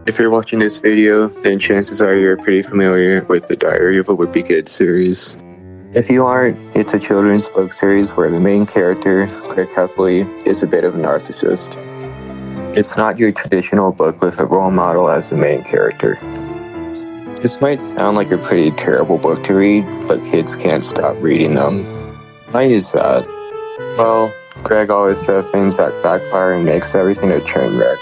If you're watching this video, then chances are you're pretty familiar with the Diary of a Wimpy Kid series. If you aren't, it's a children's book series where the main character, Greg Heffley, is a bit of a narcissist. It's not your traditional book with a role model as the main character. This might sound like a pretty terrible book to read, but kids can't stop reading them. Why is that? Well, Greg always does things that backfire and makes everything a train wreck.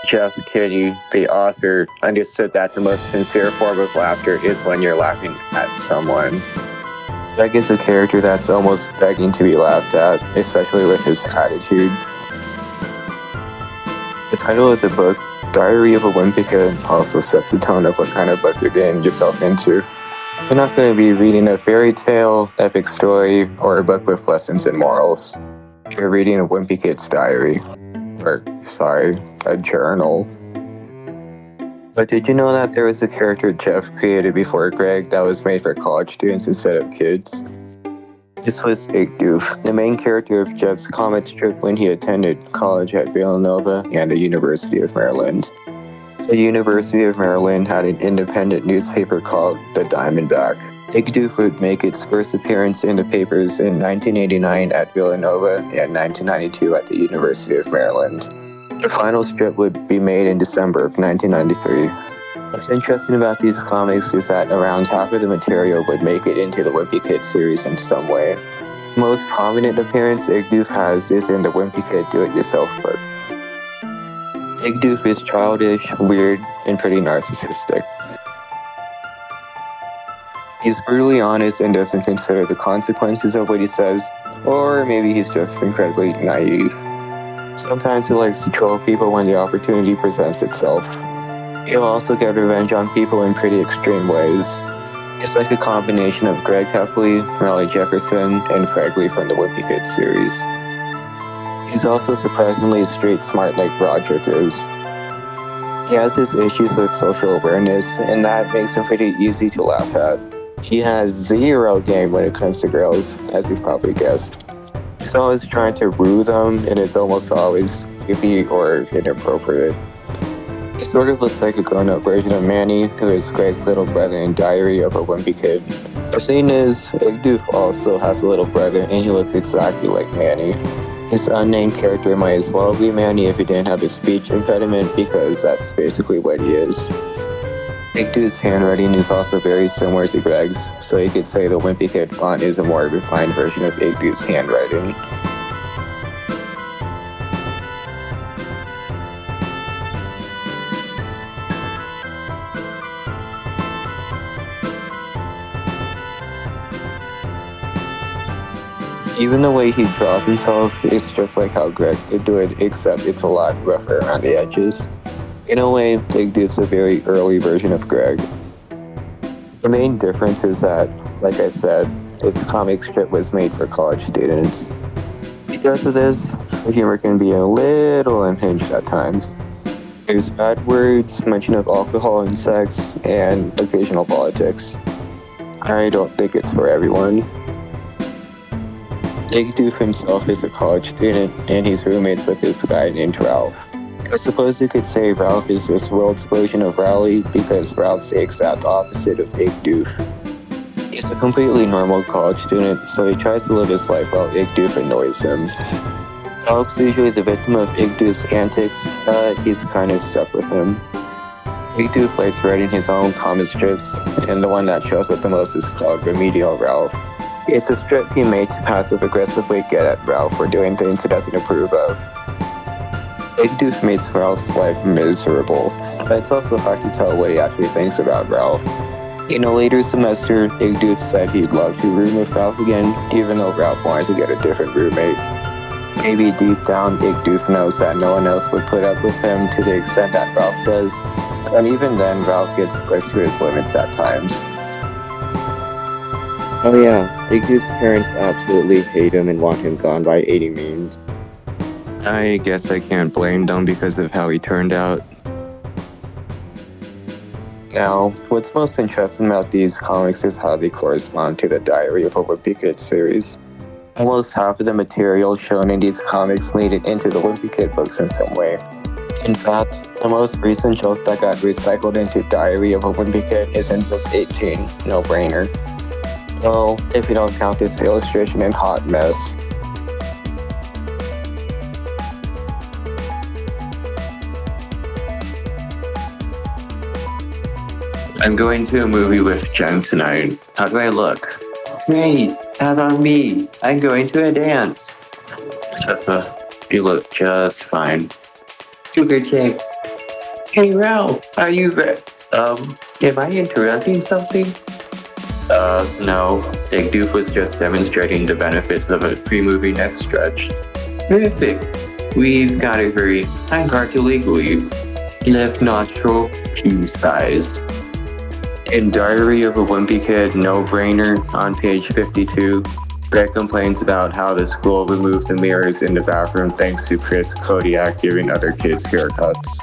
Jeff Kinney, the author, understood that the most sincere form of laughter is when you're laughing at someone. Greg is a character that's almost begging to be laughed at, especially with his attitude. The title of the book, Diary of a Wimpy Kid, also sets the tone of what kind of book you're getting yourself into. You're not going to be reading a fairy tale, epic story, or a book with lessons and morals. You're reading a Wimpy Kid's diary. A journal. But did you know that there was a character Jeff created before Greg that was made for college students instead of kids? This was Igdoof, the main character of Jeff's comic strip when he attended college at Villanova and the University of Maryland. The University of Maryland had an independent newspaper called The Diamondback. Igdoof would make its first appearance in the papers in 1989 at Villanova and 1992 at the University of Maryland. The final strip would be made in December of 1993. What's interesting about these comics is that around half of the material would make it into the Wimpy Kid series in some way. The most prominent appearance Igdoof has is in the Wimpy Kid Do-It-Yourself book. Igdoof is childish, weird, and pretty narcissistic. He's brutally honest and doesn't consider the consequences of what he says, or maybe he's just incredibly naive. Sometimes he likes to troll people when the opportunity presents itself. He'll also get revenge on people in pretty extreme ways. It's like a combination of Greg Heffley, Raleigh Jefferson, and Craig Lee from the Wimpy Kid series. He's also surprisingly street smart like Roderick is. He has his issues with social awareness, and that makes him pretty easy to laugh at. He has zero game when it comes to girls, as you probably guessed. He's always trying to woo them, and it's almost always creepy or inappropriate. He sort of looks like a grown-up version of Manny, who is Greg's little brother in Diary of a Wimpy Kid. The thing is, Igdoof also has a little brother, and he looks exactly like Manny. His unnamed character might as well be Manny if he didn't have a speech impediment, because that's basically what he is. Igdoof's handwriting is also very similar to Greg's, so you could say the Wimpy Kid font is a more refined version of Igdoof's handwriting. Even the way he draws himself is just like how Greg would do it, except it's a lot rougher around the edges. In a way, Igdoof's a very early version of Greg. The main difference is that, like I said, this comic strip was made for college students. Because of this, the humor can be a little unhinged at times. There's bad words, mention of alcohol and sex, and occasional politics. I don't think it's for everyone. Igdoof himself is a college student, and he's roommates with this guy named Ralph. I suppose you could say Ralph is this world's version of Raleigh, because Ralph's the exact opposite of Igdoof. He's a completely normal college student, so he tries to live his life while Igdoof annoys him. Ralph's usually the victim of Igdoof's antics, but he's kind of stuck with him. Igdoof likes writing his own comic strips, and the one that shows up the most is called Remedial Ralph. It's a strip he made to passive-aggressively get at Ralph for doing things he doesn't approve of. Igdoof makes Ralph's life miserable, but it's also hard to tell what he actually thinks about Ralph. In a later semester, Igdoof said he'd love to room with Ralph again, even though Ralph wanted to get a different roommate. Maybe deep down, Igdoof knows that no one else would put up with him to the extent that Ralph does, and even then, Ralph gets pushed to his limits at times. Oh yeah, Igdoof's parents absolutely hate him and want him gone by any means. I guess I can't blame them because of how he turned out. Now, what's most interesting about these comics is how they correspond to the Diary of a Wimpy Kid series. Almost half of the material shown in these comics made it into the Wimpy Kid books in some way. In fact, the most recent joke that got recycled into Diary of a Wimpy Kid is in book 18, No Brainer. Well, if you don't count this illustration in Hot Mess. I'm going to a movie with Jen tonight. How do I look? Great, how about me? I'm going to a dance. You look just fine. Sugar Jake. Hey Ralph, are you am I interrupting something? No. Igdoof was just demonstrating the benefits of a pre-movie neck stretch. Terrific. We've gotta hurry. I'm hard to legally. Left nostril, shoe-sized. In Diary of a Wimpy Kid, No Brainer, on page 52, Greg complains about how the school removed the mirrors in the bathroom thanks to Chris Kodiak giving other kids haircuts.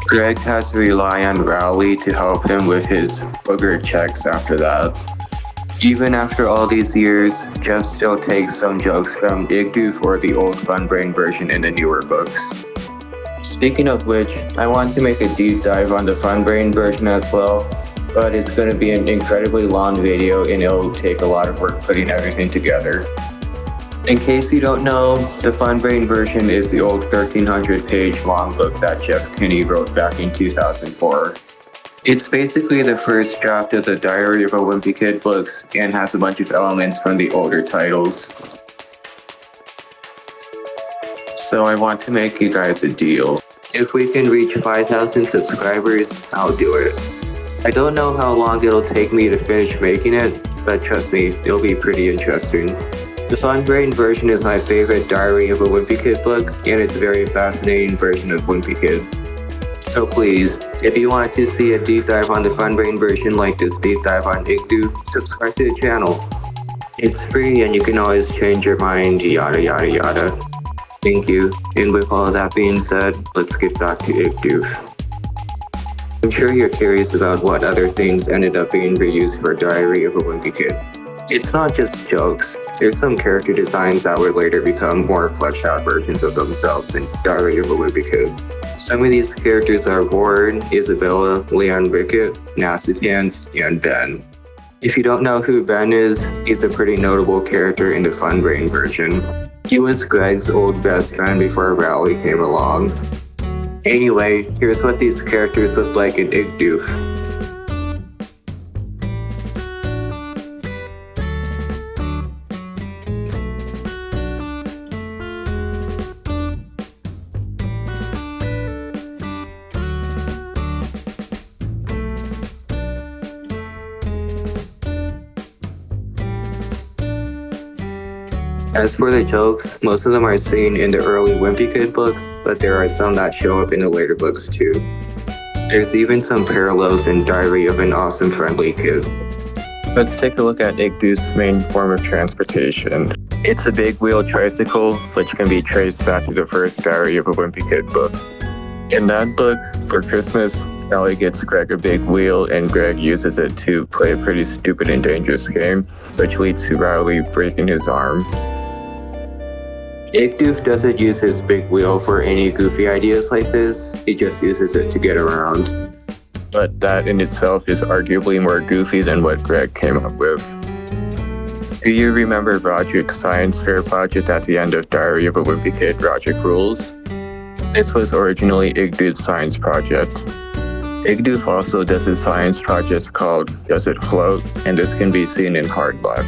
Greg has to rely on Rowley to help him with his booger checks after that. Even after all these years, Jeff still takes some jokes from Igdoof or the old Funbrain version in the newer books. Speaking of which, I want to make a deep dive on the Funbrain version as well, but it's going to be an incredibly long video and it'll take a lot of work putting everything together. In case you don't know, the Funbrain version is the old 1,300-page long book that Jeff Kinney wrote back in 2004. It's basically the first draft of the Diary of a Wimpy Kid books and has a bunch of elements from the older titles. So I want to make you guys a deal. If we can reach 5,000 subscribers, I'll do it. I don't know how long it'll take me to finish making it, but trust me, it'll be pretty interesting. The Funbrain version is my favorite Diary of a Wimpy Kid book, and it's a very fascinating version of Wimpy Kid. So please, if you want to see a deep dive on the Funbrain version like this deep dive on Igdoof, subscribe to the channel. It's free and you can always change your mind, yada yada yada. Thank you, and with all that being said, let's get back to Igdoof. I'm sure you're curious about what other things ended up being reused for Diary of a Wimpy Kid. It's not just jokes, there's some character designs that would later become more fleshed out versions of themselves in Diary of a Wimpy Kid. Some of these characters are Ward, Isabella, Leon Rickett, Nasty Pants, and Ben. If you don't know who Ben is, he's a pretty notable character in the Funbrain version. He was Greg's old best friend before Rowley came along. Anyway, here's what these characters look like in Igdoof. As for the jokes, most of them are seen in the early Wimpy Kid books, but there are some that show up in the later books too. There's even some parallels in Diary of an Awesome Friendly Kid. Let's take a look at Igdoof's main form of transportation. It's a big wheel tricycle, which can be traced back to the first Diary of a Wimpy Kid book. In that book, for Christmas, Ellie gets Greg a big wheel and Greg uses it to play a pretty stupid and dangerous game, which leads to Rowley breaking his arm. Igdoof doesn't use his big wheel for any goofy ideas like this, he just uses it to get around. But that in itself is arguably more goofy than what Greg came up with. Do you remember Roderick's science fair project at the end of Diary of a Wimpy Kid, Roderick Rules? This was originally Igdoof's science project. Igdoof also does a science project called Does It Float? And this can be seen in Hard Luck.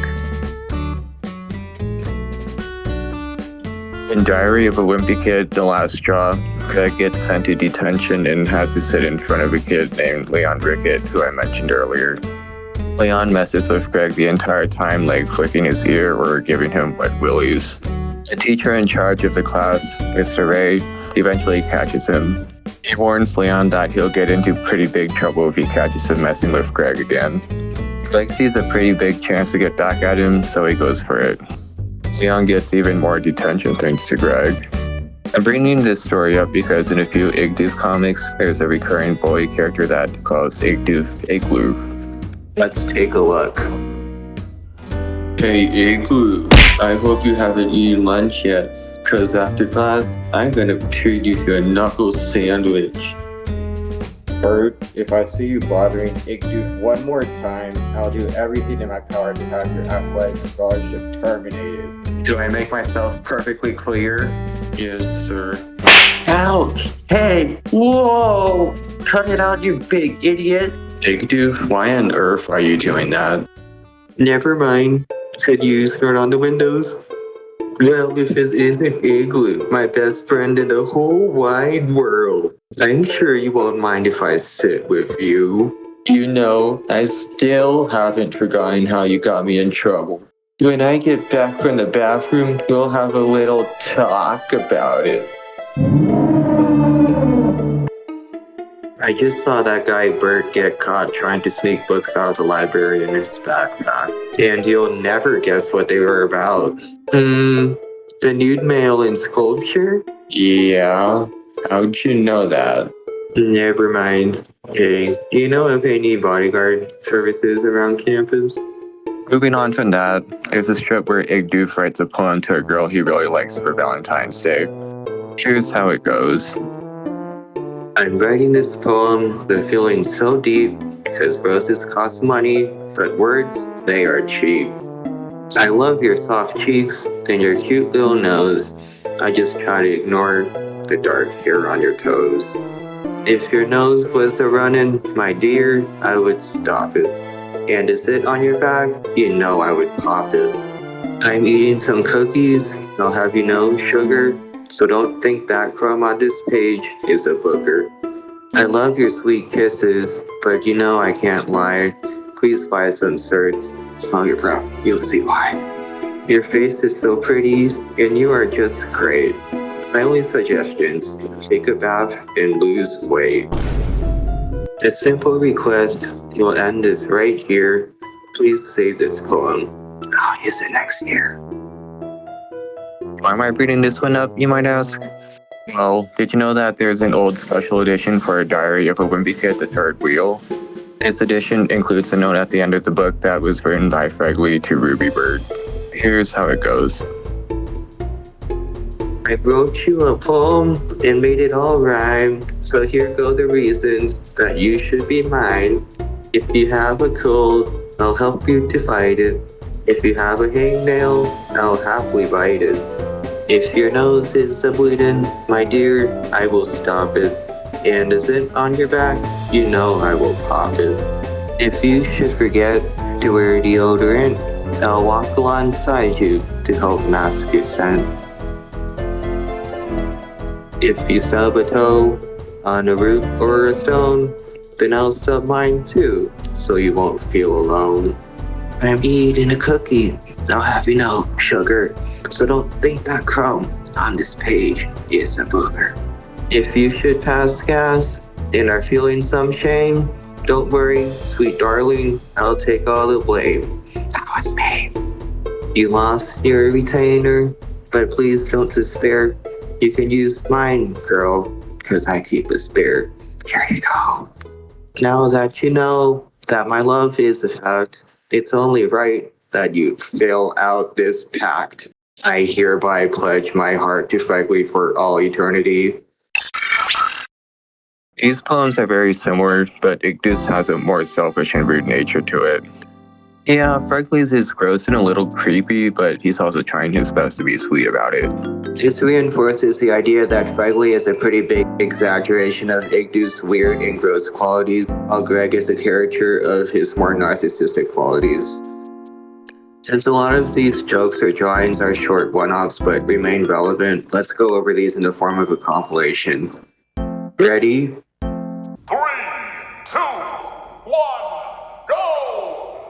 In Diary of a Wimpy Kid, The Last Straw, Greg gets sent to detention and has to sit in front of a kid named Leon Rickett, who I mentioned earlier. Leon messes with Greg the entire time, like flicking his ear or giving him wet willies. The teacher in charge of the class, Mr. Ray, eventually catches him. He warns Leon that he'll get into pretty big trouble if he catches him messing with Greg again. Greg sees a pretty big chance to get back at him, so he goes for it. Leon gets even more detention thanks to Greg. I'm bringing this story up because in a few Igdoof comics, there's a recurring bully character that calls Igdoof Igloo. Let's take a look. Hey Igloo, I hope you haven't eaten lunch yet. Cause after class, I'm gonna treat you to a knuckle sandwich. Bert, if I see you bothering Igdoof one more time, I'll do everything in my power to have your athletic scholarship terminated. Do I make myself perfectly clear? Yes, sir. Ouch! Hey! Whoa! Cut it out, you big idiot! Igdoof, why on earth are you doing that? Never mind. Could you turn on the windows? Well, if it isn't Igloo, my best friend in the whole wide world, I'm sure you won't mind if I sit with you. You know, I still haven't forgotten how you got me in trouble. When I get back from the bathroom, we'll have a little talk about it. I just saw that guy Bert get caught trying to sneak books out of the library in his backpack. And you'll never guess what they were about. The nude male in sculpture? Yeah, how'd you know that? Never mind. Hey, do you know of any bodyguard services around campus? Moving on from that, there's a strip where Igdoof writes a poem to a girl he really likes for Valentine's Day. Here's how it goes. I'm writing this poem with feelings so deep because roses cost money, but words, they are cheap. I love your soft cheeks and your cute little nose. I just try to ignore the dark hair on your toes. If your nose was a runnin', my dear, I would stop it. And is it on your back? You know I would pop it. I'm eating some cookies, I'll have you know, sugar. So don't think that crumb on this page is a booger. I love your sweet kisses, but you know I can't lie. Please buy some certs. Smell your breath, you'll see why. Your face is so pretty, and you are just great. My only suggestions, take a bath and lose weight. A simple request, you'll end this right here. Please save this poem. I'll use it next year. Why am I bringing this one up, you might ask? Well, did you know that there's an old special edition for a diary of a Wimpy Kid, the third wheel? This edition includes a note at the end of the book that was written by Fregley to Ruby Bird. Here's how it goes. I wrote you a poem and made it all rhyme, so here go the reasons that you should be mine. If you have a cold, I'll help you to fight it. If you have a hangnail, I'll happily bite it. If your nose is a bleeding, my dear, I will stop it. And is it on your back? You know I will pop it. If you should forget to wear deodorant, I'll walk alongside you to help mask your scent. If you stub a toe on a root or a stone, then I'll stub mine too, so you won't feel alone. I'm eating a cookie, I'll have you know, sugar. So don't think that crumb on this page is a booger. If you should pass gas and are feeling some shame, don't worry, sweet darling, I'll take all the blame. That was me. You lost your retainer, but please don't despair. You can use mine, girl, cause I keep a spare. Here you go. Now that you know that my love is a fact, it's only right that you fill out this pact. I hereby pledge my heart to Fregley for all eternity. These poems are very similar, but Igdoof's has a more selfish and rude nature to it. Yeah, Fregley's is gross and a little creepy, but he's also trying his best to be sweet about it. This reinforces the idea that Fregley is a pretty big exaggeration of Igdoof's weird and gross qualities, while Greg is a caricature of his more narcissistic qualities. Since a lot of these jokes or drawings are short one-offs but remain relevant, let's go over these in the form of a compilation. Ready? 3, 2, 1, go!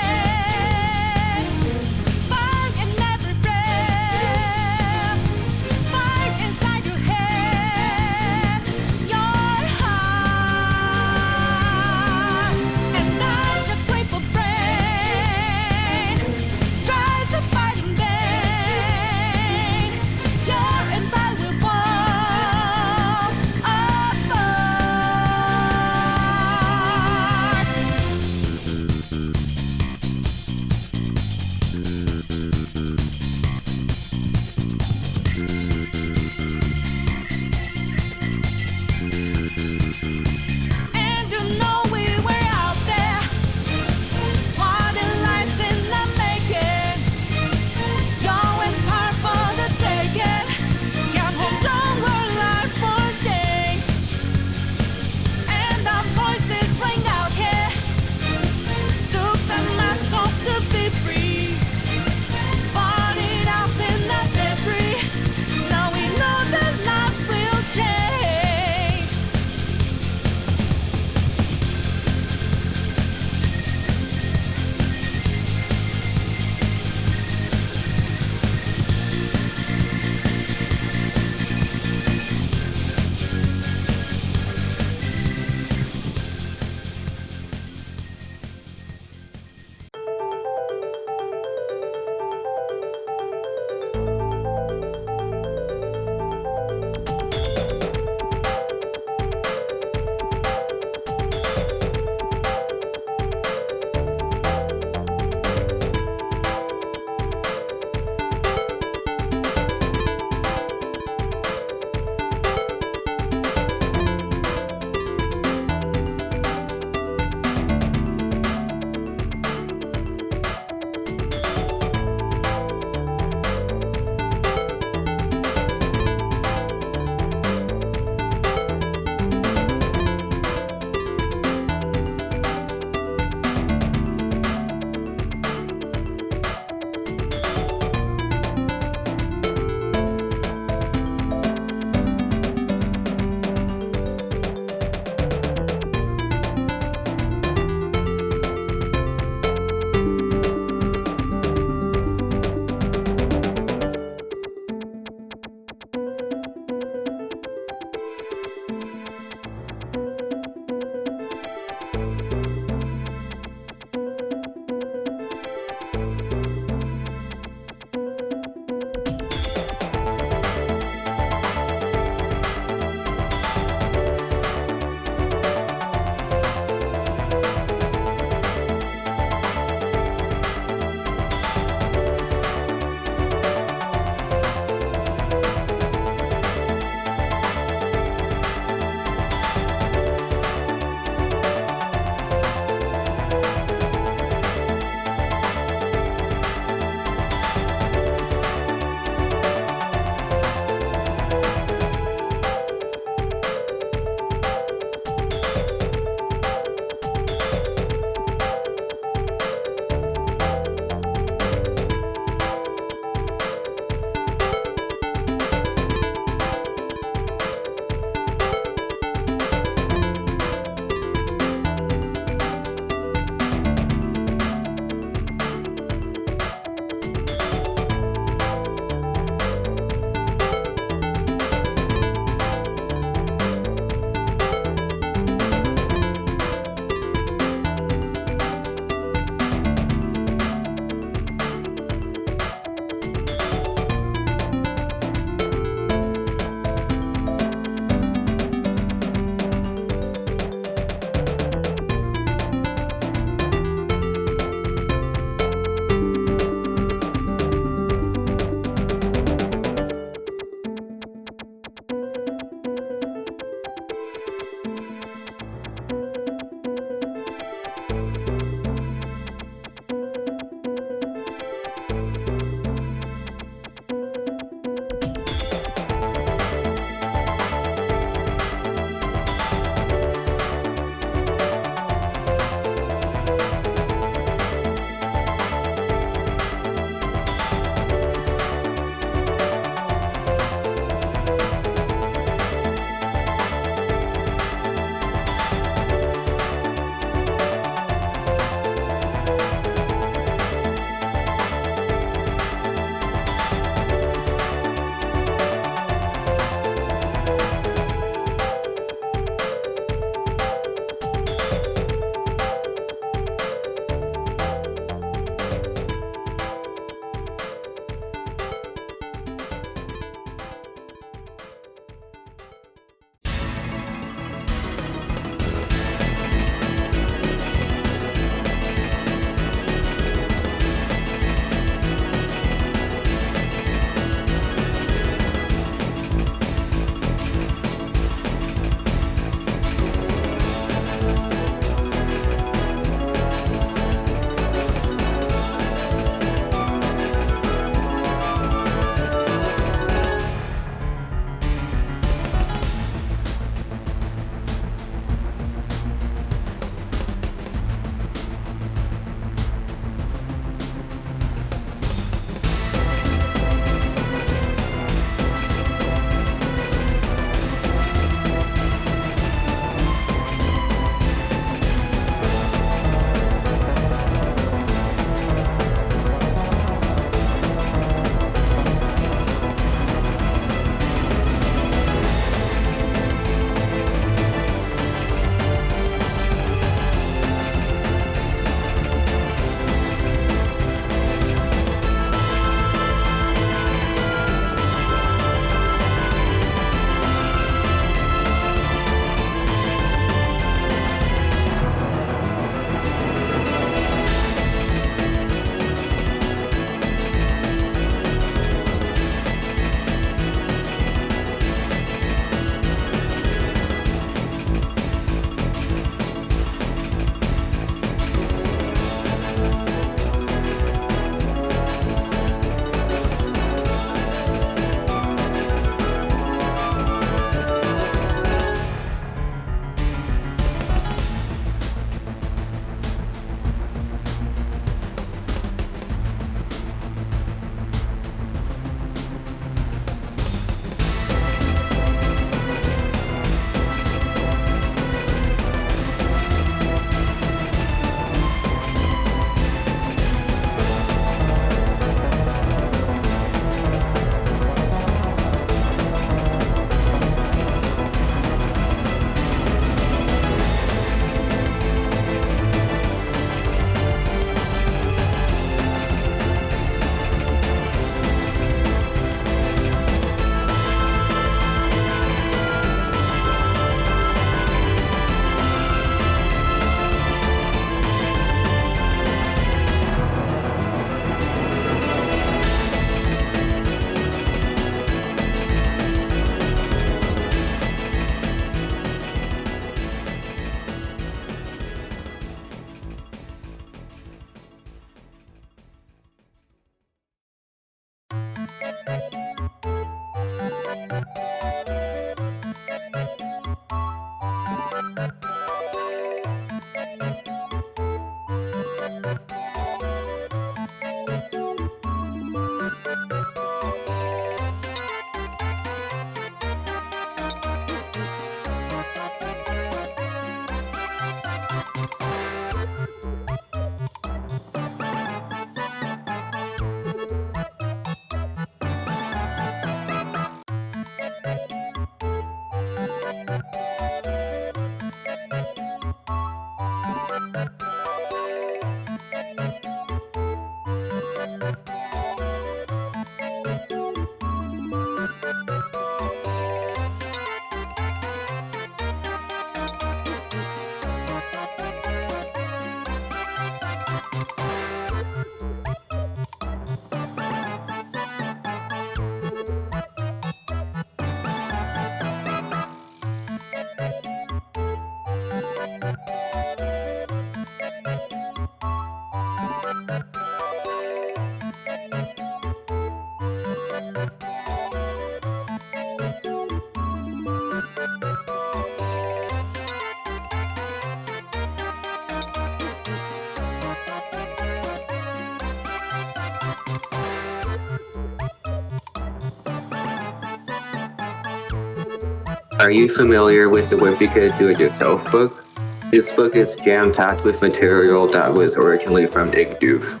Are you familiar with the Wimpy Kid Do-It-Yourself book? This book is jam-packed with material that was originally from Igdoof.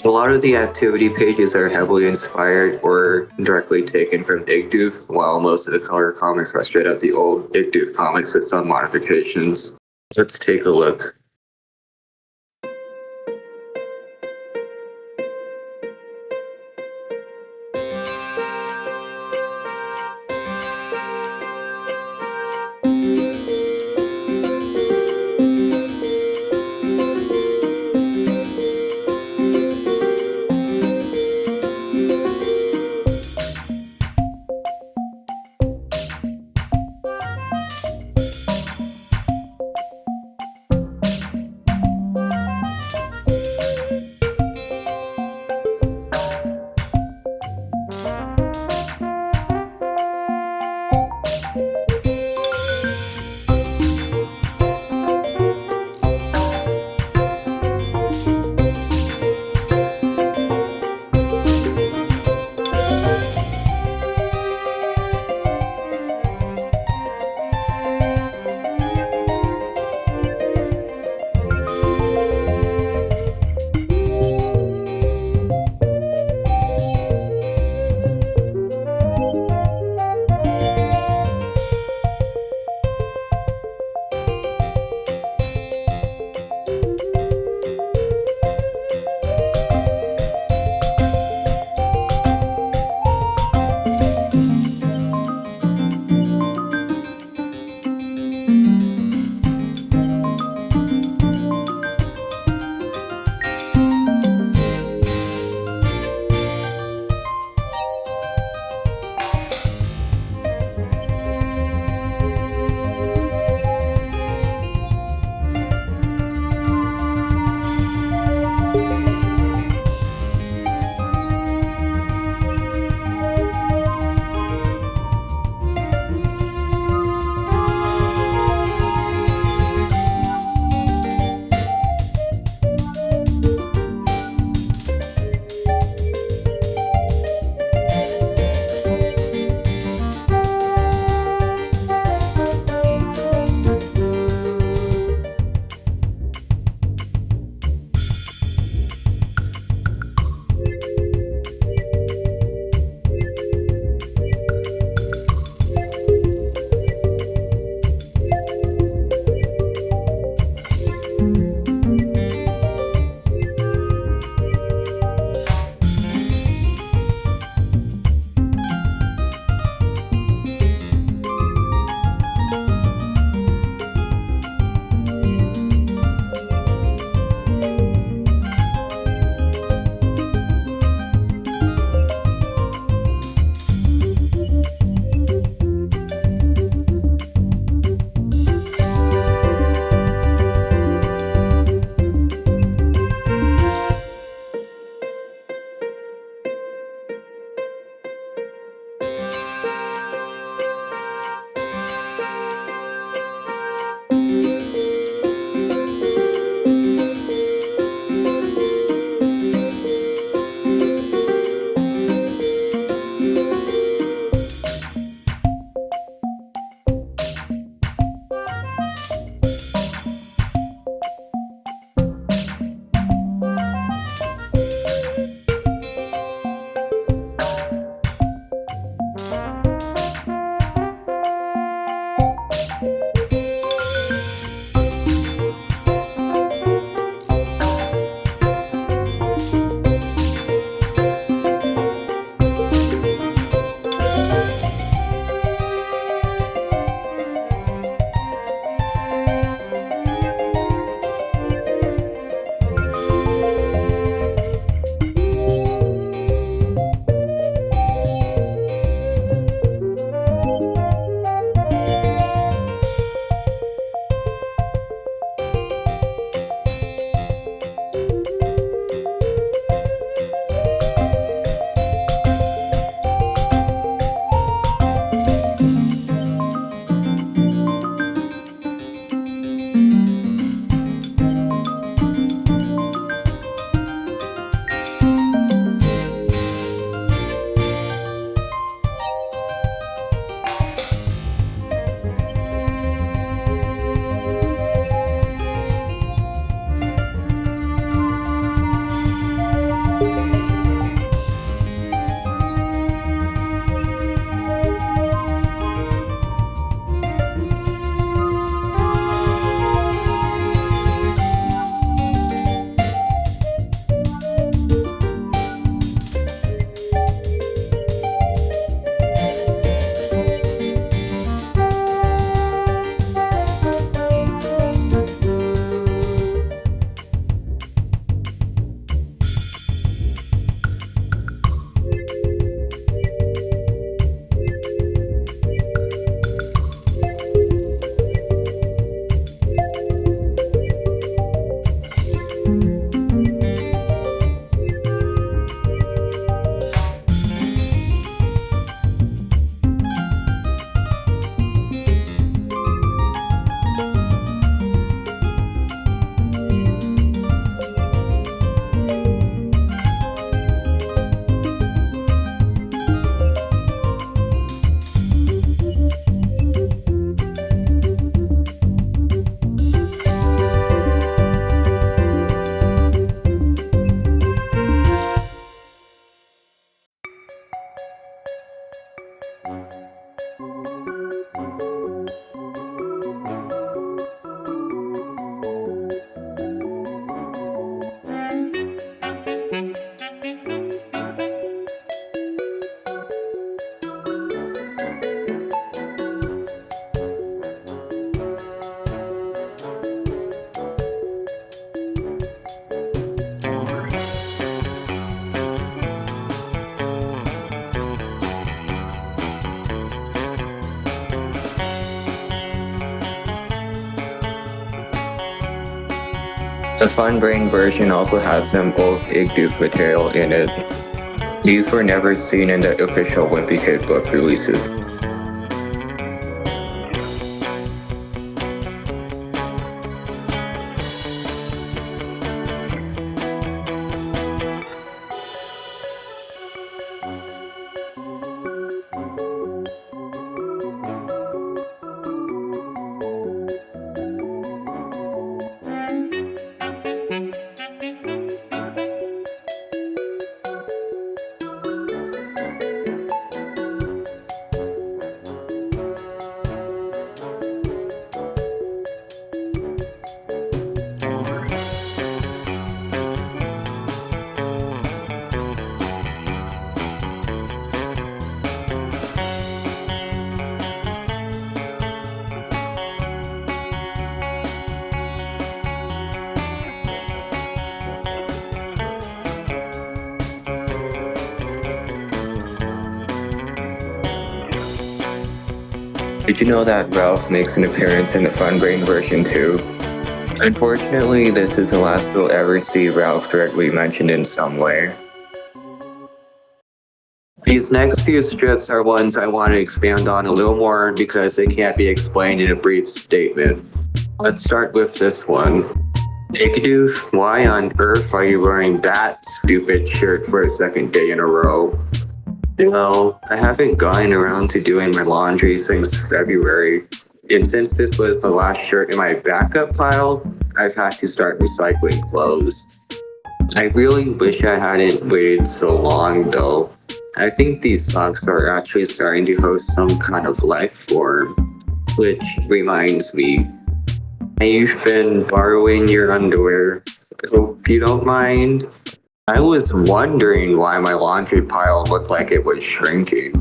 A lot of the activity pages are heavily inspired or directly taken from Igdoof, while most of the color comics are straight out the old Igdoof comics with some modifications. Let's take a look. The Funbrain version also has some old Igdoof material in it. These were never seen in the official Wimpy Kid book releases. Did you know that Ralph makes an appearance in the Funbrain version too? Unfortunately, this is the last we'll ever see Ralph directly mentioned in some way. These next few strips are ones I want to expand on a little more because they can't be explained in a brief statement. Let's start with this one. Igdoof, why on earth are you wearing that stupid shirt for a second day in a row? Well, I haven't gotten around to doing my laundry since February, and since this was the last shirt in my backup pile, I've had to start recycling clothes. I really wish I hadn't waited so long though. I think these socks are actually starting to host some kind of life form, which reminds me, I've been borrowing your underwear. Hope you don't mind. I was wondering why my laundry pile looked like it was shrinking.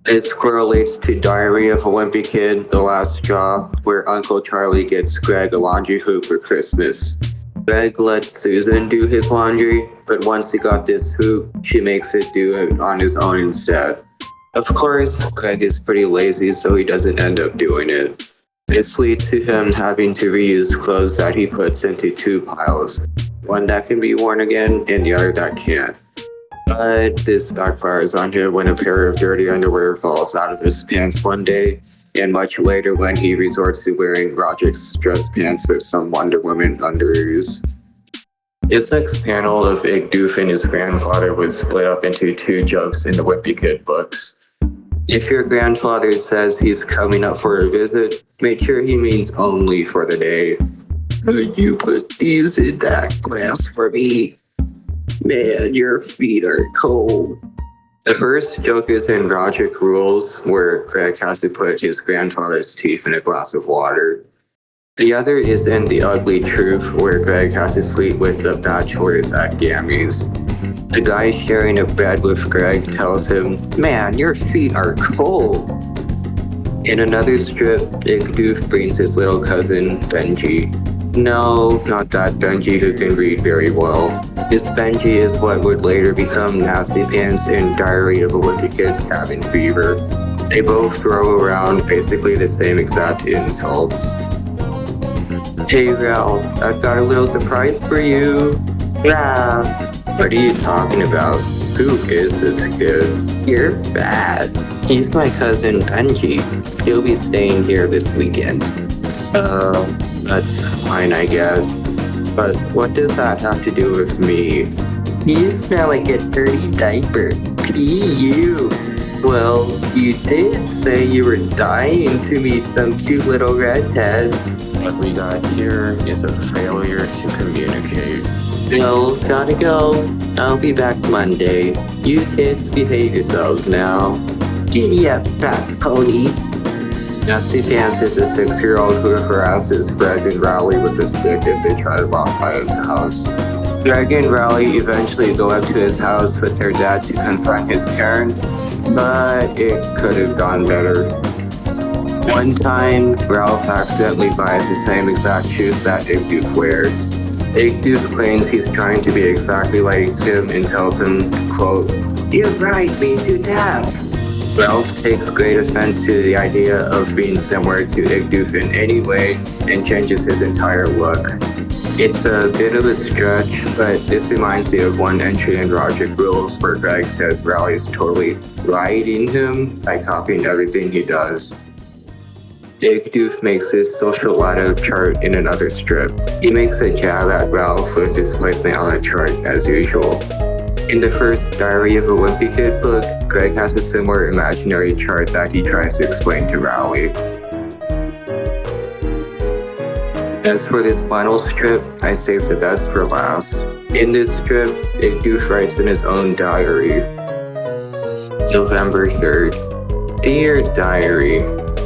This correlates to Diary of a Wimpy Kid, The Last Straw, where Uncle Charlie gets Greg a laundry hoop for Christmas. Greg lets Susan do his laundry, but once he got this hoop, she makes it do it on his own instead. Of course, Greg is pretty lazy, so he doesn't end up doing it. This leads to him having to reuse clothes that he puts into two piles. One that can be worn again, and the other that can't. But this backfires on him when a pair of dirty underwear falls out of his pants one day, and much later when he resorts to wearing Roderick's dress pants with some Wonder Woman underoos. This next panel of Igdoof and his grandfather was split up into two jokes in the Wimpy Kid books. If your grandfather says he's coming up for a visit, make sure he means only for the day. Could you put these in that glass for me? Man, your feet are cold. The first joke is in Roderick Rules, where Greg has to put his grandfather's teeth in a glass of water. The other is in The Ugly Truth, where Greg has to sleep with the bachelors at Gammy's. The guy sharing a bed with Greg tells him, "Man, your feet are cold." In another strip, Igdoof brings his little cousin, Benji. No, not that Benji who can read very well. This Benji is what would later become Nasty Pants in Diary of a Wimpy Kid Cabin Fever. They both throw around basically the same exact insults. Hey Ralph, I've got a little surprise for you. Ralph, what are you talking about? Who is this kid? You're bad. He's my cousin Benji. He'll be staying here this weekend. That's fine, I guess. But what does that have to do with me? You smell like a dirty diaper. P.U. Well, you did say you were dying to meet some cute little redhead. What we got here is a failure to communicate. No, gotta go. I'll be back Monday. You kids behave yourselves now. Giddy up, fat pony. Nasty Pants is a 6-year-old who harasses Greg and Rowley with a stick if they try to walk by his house. Greg and Rowley eventually go up to his house with their dad to confront his parents, but it could have gone better. One time, Ralph accidentally buys the same exact shoes that Igdoof wears. Igdoof claims he's trying to be exactly like him and tells him, quote, "You ride me to death." Ralph takes great offense to the idea of being similar to Igdoof in any way and changes his entire look. It's a bit of a stretch, but this reminds me of one entry in Logic Rules where Greg says Rowley's totally riding him by copying everything he does. Igdoof makes his social ladder chart in another strip. He makes a jab at Ralph with his placement on a chart as usual. In the first Diary of a Wimpy Kid book, Greg has a similar imaginary chart that he tries to explain to Rowley. As for this final strip, I saved the best for last. In this strip, Igdoof writes in his own diary. November 3rd. Dear Diary,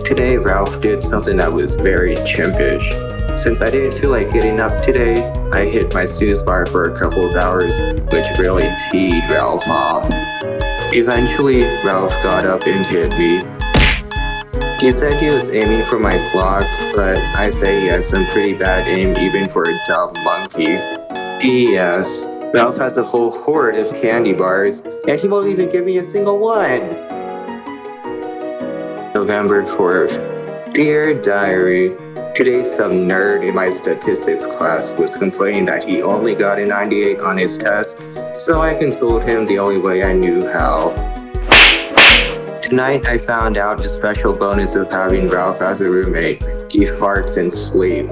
today Ralph did something that was very chimpish. Since I didn't feel like getting up today, I hit my snooze bar for a couple of hours, which really teed Ralph off. Eventually, Ralph got up and hit me. He said he was aiming for my clock, but I say he has some pretty bad aim even for a dumb monkey. P.S. Ralph has a whole hoard of candy bars, and he won't even give me a single one. November 4th. Dear Diary, today some nerd in my statistics class was complaining that he only got a 98 on his test, so I consoled him the only way I knew how. Tonight I found out the special bonus of having Ralph as a roommate. He farts and sleep.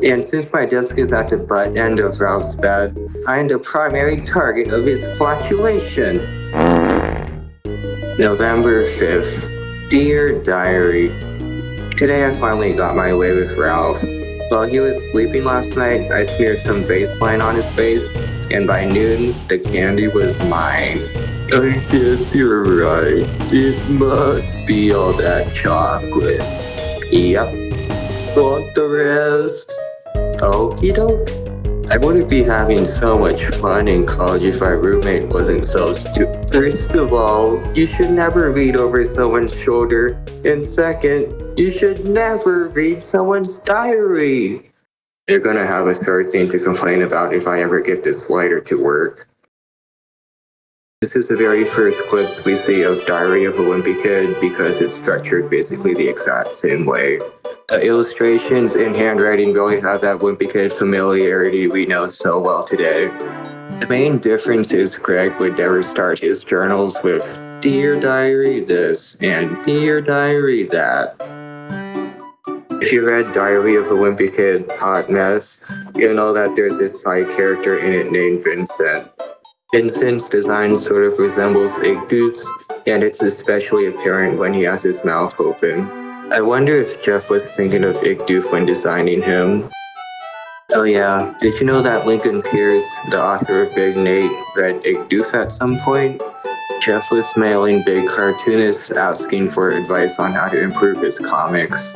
And since my desk is at the butt end of Ralph's bed, I am the primary target of his flatulation. November 5th. Dear Diary, today I finally got my way with Ralph. While he was sleeping last night, I smeared some Vaseline on his face, and by noon, the candy was mine. I guess you're right. It must be all that chocolate. Yep. Want the rest? Okie doke. I wouldn't be having so much fun in college if my roommate wasn't so stupid. First of all, you should never read over someone's shoulder. And second, you should never read someone's diary. They're gonna have a third thing to complain about if I ever get this lighter to work. This is the very first clips we see of Diary of a Wimpy Kid because it's structured basically the exact same way. The illustrations and handwriting really have that Wimpy Kid familiarity we know so well today. The main difference is Greg would never start his journals with Dear Diary this and Dear Diary that. If you read Diary of a Wimpy Kid Hot Mess, you'll know that there's this side character in it named Vincent. Vincent's design sort of resembles Igdoof's, and it's especially apparent when he has his mouth open. I wonder if Jeff was thinking of Igdoof when designing him. Oh yeah, did you know that Lincoln Pierce, the author of Big Nate, read Igdoof at some point? Jeff was mailing big cartoonists asking for advice on how to improve his comics.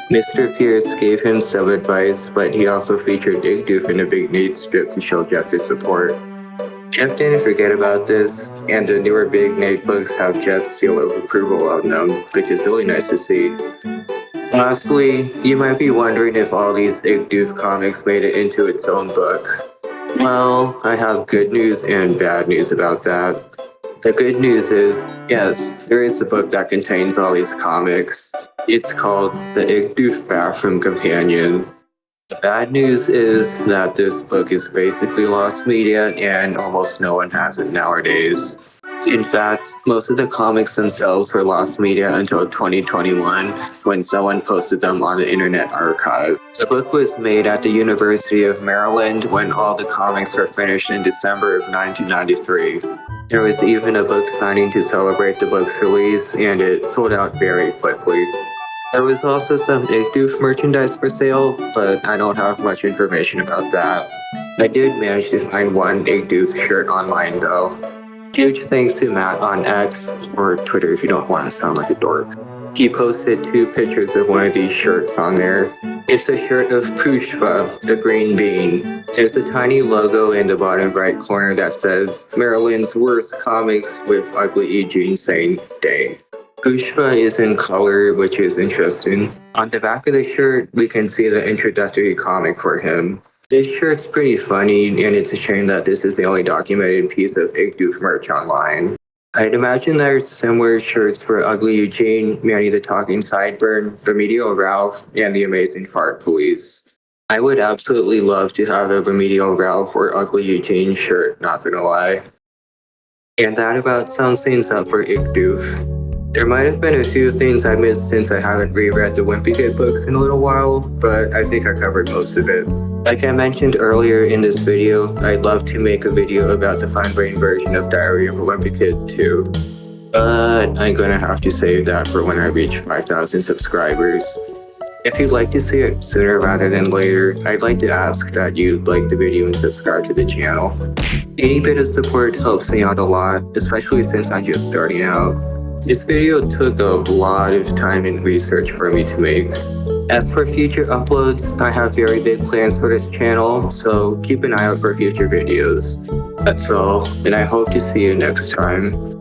Mr. Pierce gave him some advice, but he also featured Igdoof in a Big Nate strip to show Jeff his support. Jeff didn't forget about this, and the newer Big Nate books have Jeff's seal of approval on them, which is really nice to see. Lastly, you might be wondering if all these Igdoof comics made it into its own book. Well, I have good news and bad news about that. The good news is, yes, there is a book that contains all these comics. It's called The Igdoof Bathroom Companion. The bad news is that this book is basically lost media and almost no one has it nowadays. In fact, most of the comics themselves were lost media until 2021 when someone posted them on the Internet Archive. The book was made at the University of Maryland when all the comics were finished in December of 1993. There was even a book signing to celebrate the book's release, and it sold out very quickly. There was also some Igdoof merchandise for sale, but I don't have much information about that. I did manage to find one Igdoof shirt online though. Huge thanks to Matt on X, or Twitter if you don't want to sound like a dork. He posted 2 pictures of one of these shirts on there. It's a shirt of Pushpa, the green bean. There's a tiny logo in the bottom right corner that says, Maryland's worst comics with Ugly Eugene saying, Day. Pushpa is in color, which is interesting. On the back of the shirt, we can see the introductory comic for him. This shirt's pretty funny, and it's a shame that this is the only documented piece of Igdoof merch online. I'd imagine there's similar shirts for Ugly Eugene, Manny the Talking Sideburn, Remedial Ralph, and the Amazing Fart Police. I would absolutely love to have a Remedial Ralph or Ugly Eugene shirt, not gonna lie. And that about sums things up for Igdoof. There might have been a few things I missed since I haven't reread the Wimpy Kid books in a little while, but I think I covered most of it. Like I mentioned earlier in this video, I'd love to make a video about the Funbrain version of Diary of a Wimpy Kid too. But I'm gonna have to save that for when I reach 5,000 subscribers. If you'd like to see it sooner rather than later, I'd like to ask that you like the video and subscribe to the channel. Any bit of support helps me out a lot, especially since I'm just starting out. This video took a lot of time and research for me to make. As for future uploads, I have very big plans for this channel, so keep an eye out for future videos. That's all, and I hope to see you next time.